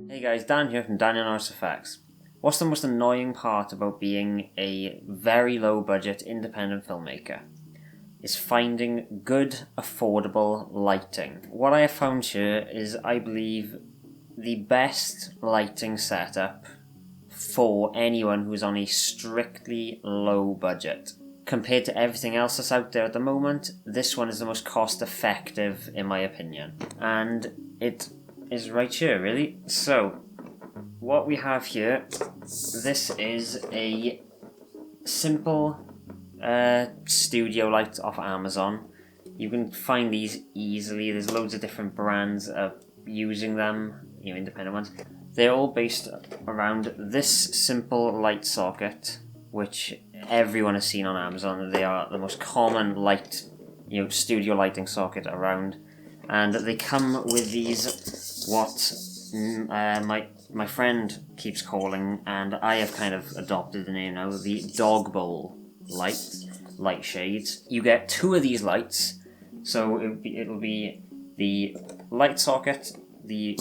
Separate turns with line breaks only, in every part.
Hey guys, Dan here from Daniel Norris Effects. What's the most annoying part about being a very low budget independent filmmaker? Is finding good, affordable lighting. What I have found here is, I believe, the best lighting setup for anyone who's on a strictly low budget. Compared to everything else that's out there at the moment, this one is the most cost effective in my opinion. And it is right here, really. So, what we have here, this is a simple studio light off Amazon. You can find these easily. There's loads of different brands using them, independent ones. They're all based around this simple light socket, which everyone has seen on Amazon. They are the most common light, studio lighting socket around. And they come with these, what my friend keeps calling, and I have kind of adopted the name now, the dog bowl light shades. You get two of these lights, so it'll be the light socket, the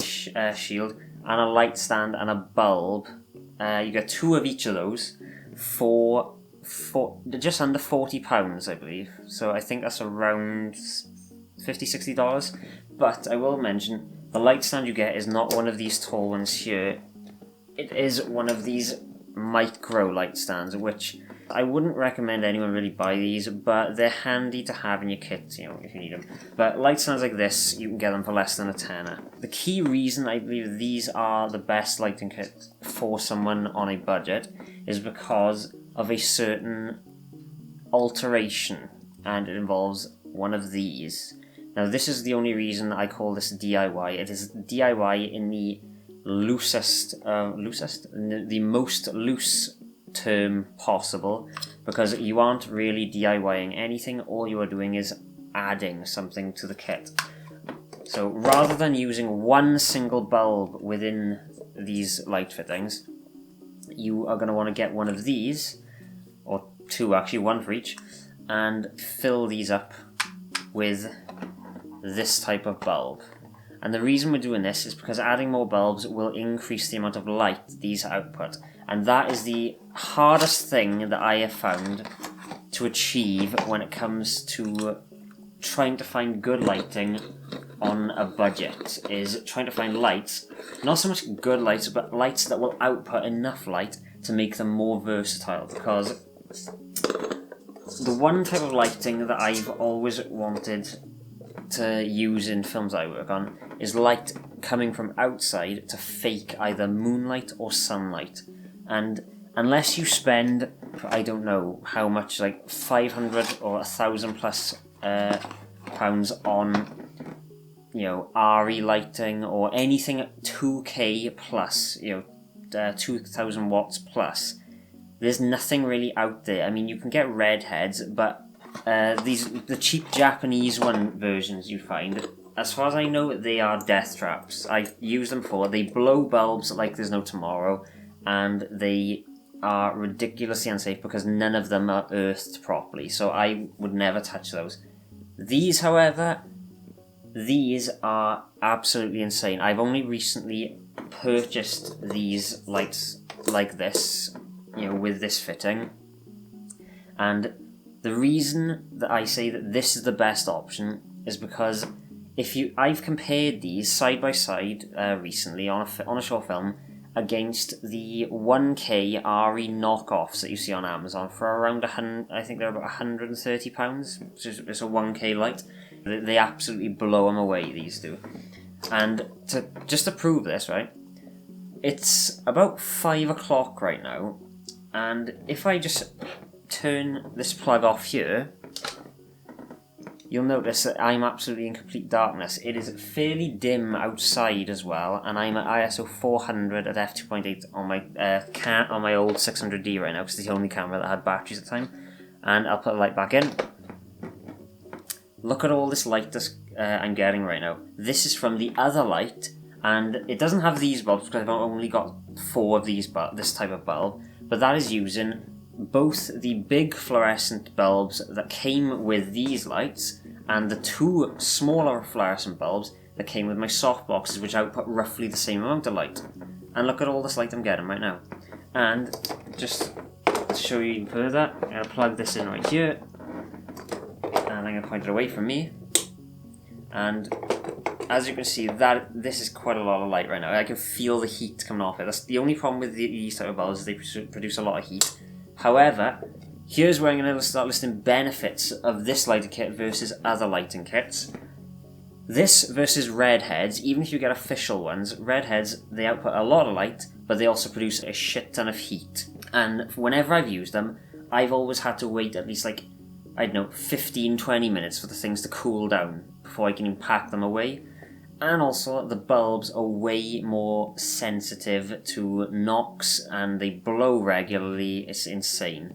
shield, and a light stand and a bulb. You get two of each of those for just under £40, I believe. So I think that's around $50-$60. But I will mention, the light stand you get is not one of these tall ones here. It is one of these micro light stands, which I wouldn't recommend anyone really buy these, but they're handy to have in your kit, if you need them. But light stands like this, you can get them for less than a tenner. The key reason I believe these are the best lighting kit for someone on a budget is because of a certain alteration, and it involves one of these. Now, this is the only reason I call this DIY. It is DIY in the the most loose term possible, because you aren't really DIYing anything. All you are doing is adding something to the kit. So rather than using one single bulb within these light fittings, you are going to want to get one of these, or two actually, one for each, and fill these up with this type of bulb. And the reason we're doing this is because adding more bulbs will increase the amount of light these output, and that is the hardest thing that I have found to achieve when it comes to trying to find good lighting on a budget, is trying to find lights, not so much good lights, but lights that will output enough light to make them more versatile. Because the one type of lighting that I've always wanted to use in films I work on is light coming from outside to fake either moonlight or sunlight. And unless you spend, I don't know how much, like 500 or 1,000 plus pounds on, RE lighting or anything 2K plus, 2,000 watts plus, there's nothing really out there. I mean, you can get redheads, but the cheap Japanese versions you find, as far as I know, they are death traps. I've used them before. They blow bulbs like there's no tomorrow, and they are ridiculously unsafe because none of them are earthed properly, so I would never touch those. These, however, these are absolutely insane. I've only recently purchased these lights like this, with this fitting, and the reason that I say that this is the best option is because I've compared these side by side recently on a short film against the 1K RE knockoffs that you see on Amazon for around I think they're about £130, which is a 1K light. They absolutely blow them away, these do. And just to prove this, right, it's about 5 o'clock right now, and if I just turn this plug off here, you'll notice that I'm absolutely in complete darkness. It is fairly dim outside as well, and I'm at ISO 400 at f2.8 on my old 600D right now, because it's the only camera that had batteries at the time. And I'll put the light back in. Look at all this light I'm getting right now. This is from the other light, and it doesn't have these bulbs because I've only got 4 of this type of bulb, but that is using both the big fluorescent bulbs that came with these lights and the 2 smaller fluorescent bulbs that came with my soft boxes, which output roughly the same amount of light. And look at all this light I'm getting right now. And just to show you even further, I'm going to plug this in right here, and I'm going to point it away from me. And as you can see, that this is quite a lot of light right now. I can feel the heat coming off it. That's the only problem with these type of bulbs, is they produce a lot of heat. However, here's where I'm going to start listing benefits of this lighting kit versus other lighting kits. This versus redheads, even if you get official ones, redheads, they output a lot of light, but they also produce a shit ton of heat. And whenever I've used them, I've always had to wait at least 15-20 minutes for the things to cool down before I can even pack them away. And also, the bulbs are way more sensitive to knocks and they blow regularly. It's insane.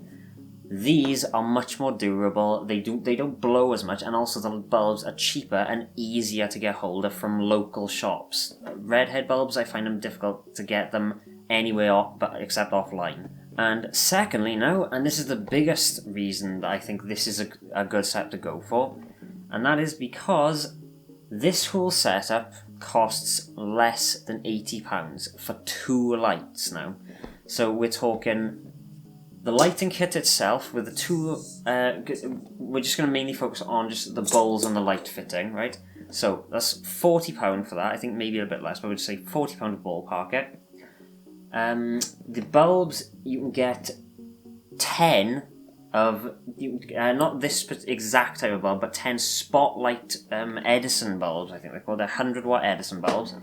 These are much more durable. They don't blow as much, and also the bulbs are cheaper and easier to get hold of from local shops. Redhead bulbs, I find them difficult to get them anywhere except offline. And secondly, now, and this is the biggest reason that I think this is a good set to go for, and that is because this whole setup costs less than £80 for 2 lights now. So we're talking the lighting kit itself with the 2, we're just going to mainly focus on just the bowls and the light fitting, right? So that's £40 for that. I think maybe a bit less, but we'd say £40 ballpark it. The bulbs, you can get 10 of, not this exact type of bulb, but 10 spotlight Edison bulbs, I think they're called. They're 100-watt Edison bulbs.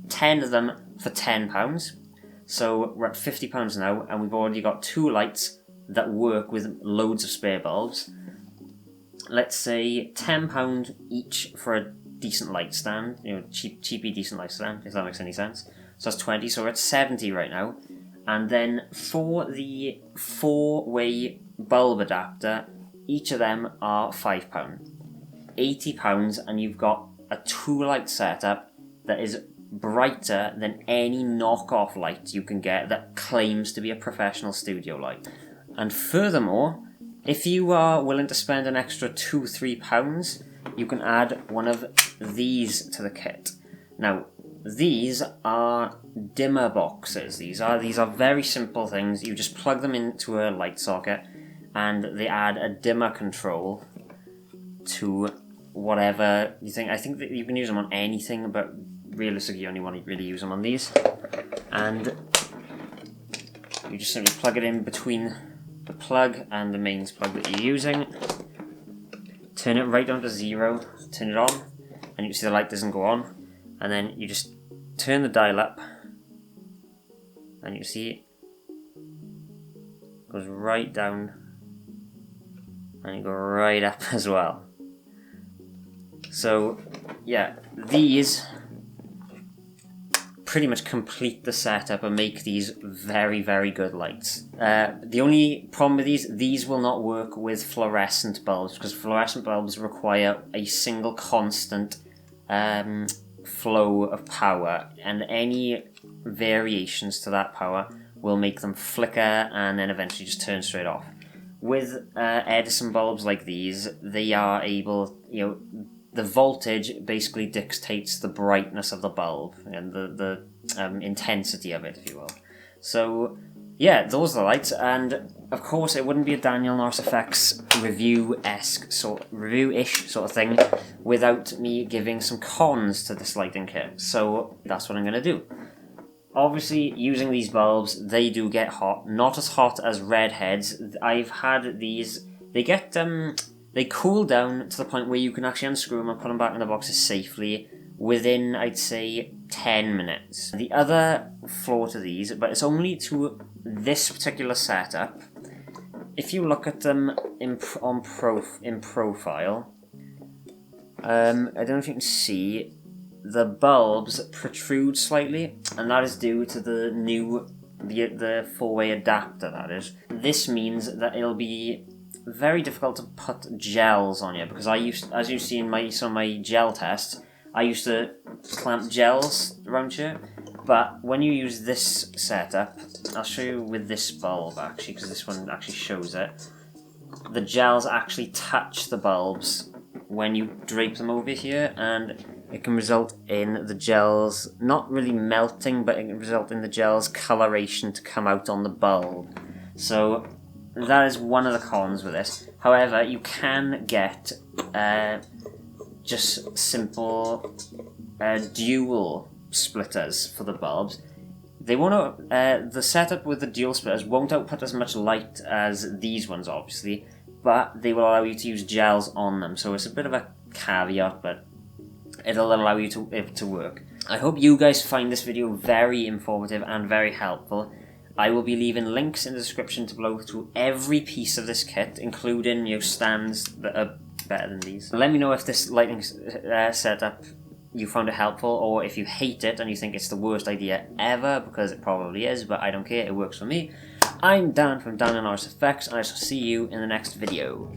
10 of them for £10. So we're at £50 now, and we've already got 2 lights that work with loads of spare bulbs. Let's say £10 each for a decent light stand, cheapy decent light stand, if that makes any sense. So that's 20, so we're at 70 right now. And then for the 4-way bulb adapter, each of them are £5. £80, and you've got a 2-light setup that is brighter than any knockoff light you can get that claims to be a professional studio light. And furthermore, if you are willing to spend an extra £2-3, you can add one of these to the kit. Now, these are dimmer boxes. These are very simple things. You just plug them into a light socket and they add a dimmer control to whatever you think. I think that you can use them on anything, but realistically you only want to really use them on these. And you just simply plug it in between the plug and the mains plug that you're using. Turn it right down to 0, turn it on, and you see the light doesn't go on. And then you just turn the dial up, and you see it goes right down, and you go right up as well. So yeah, these pretty much complete the setup and make these very, very good lights. The only problem with these will not work with fluorescent bulbs, because fluorescent bulbs require a single constant flow of power, and any variations to that power will make them flicker and then eventually just turn straight off. With Edison bulbs like these, they are able, the voltage basically dictates the brightness of the bulb and the intensity of it, if you will. So yeah, those are the lights, and of course it wouldn't be a Daniel Norris Effects review-ish sort of thing without me giving some cons to this lighting kit. So that's what I'm going to do. Obviously, using these bulbs, they do get hot. Not as hot as redheads. I've had these. They cool down to the point where you can actually unscrew them and put them back in the boxes safely within, I'd say, 10 minutes. The other flaw to these, but it's only to this particular setup, if you look at them in profile, I don't know if you can see, the bulbs protrude slightly, and that is due to the new, the 4-way adapter, that is. This means that it'll be very difficult to put gels on here, because as you see in my gel test, I used to clamp gels around here, but when you use this setup, I'll show you with this bulb actually, because this one actually shows it. The gels actually touch the bulbs when you drape them over here, and it can result in the gels not really melting, but it can result in the gels coloration to come out on the bulb. So that is one of the cons with this. However, you can get just simple dual splitters for the bulbs. They won't. The setup with the dual splitters won't output as much light as these ones, obviously, but they will allow you to use gels on them. So it's a bit of a caveat, but it'll allow you to work. I hope you guys find this video very informative and very helpful. I will be leaving links in the description below to every piece of this kit, including stands that are better than these. Let me know if this lighting setup you found it helpful, or if you hate it and you think it's the worst idea ever, because it probably is, but I don't care, it works for me. I'm Dan from Dan and Norris Effects, and I shall see you in the next video.